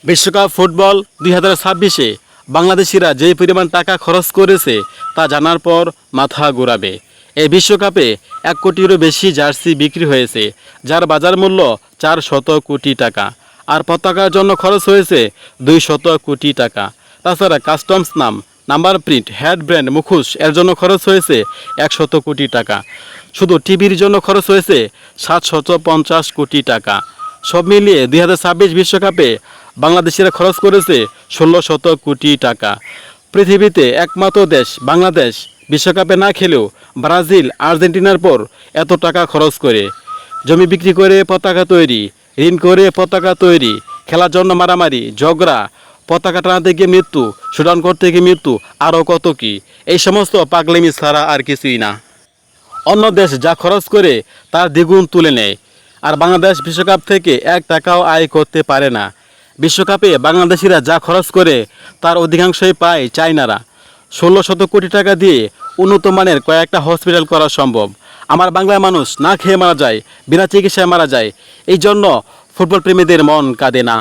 বিশ্বকাপ ফুটবল 2026-এ বাংলাদেশিরা যে পরিমাণ টাকা খরচ করেছে তা জানার পর মাথা ঘোরাবে। এই বিশ্বকাপে 1 কোটিরও বেশি জার্সি বিক্রি হয়েছে, যার বাজার মূল্য 400 কোটি টাকা। আর পতাকার জন্য খরচ হয়েছে 200 কোটি টাকা। তাছাড়া customs number print, head brand, মুখোশ এর জন্য খরচ হয়েছে 100 কোটি টাকা। শুধু টিভির জন্য খরচ হয়েছে 750 কোটি টাকা। সব মিলিয়ে 2026 বিশ্বকাপে বাংলাদেশিরা খরচ করেছে 1600 কোটি টাকা। পৃথিবীতে একমাত্র দেশ বাংলাদেশ বিশ্বকাপে না খেলেও ব্রাজিল, আর্জেন্টিনার পর এত টাকা খরচ করে। জমি বিক্রি করে পতাকা তৈরি, ঋণ করে পতাকা তৈরি, খেলার জন্য মারামারি, ঝগড়া, পতাকা টানাতে গিয়ে মৃত্যু, শোডাউন করতে গিয়ে মৃত্যু, আরও কত কি। এই সমস্ত পাগলামি ছাড়া আর কিছুই না। অন্য দেশ যা খরচ করে তার দ্বিগুণ তুলে নেয়, আর বাংলাদেশ বিশ্বকাপ থেকে 1 টাকাও আয় করতে পারে না। বিশ্বকাপে বাংলাদেশিরা যা খরচ করে তার অধিকাংশই পায় চায়নারা। 1600 কোটি টাকা দিয়ে উন্নত মানের কয়েকটা হসপিটাল করা সম্ভব। আমার বাংলার মানুষ না খেয়ে মারা যায়, বিনা চিকিৎসায় মারা যায়। এই জন্য ফুটবল প্রেমীদের মন কাঁদে না।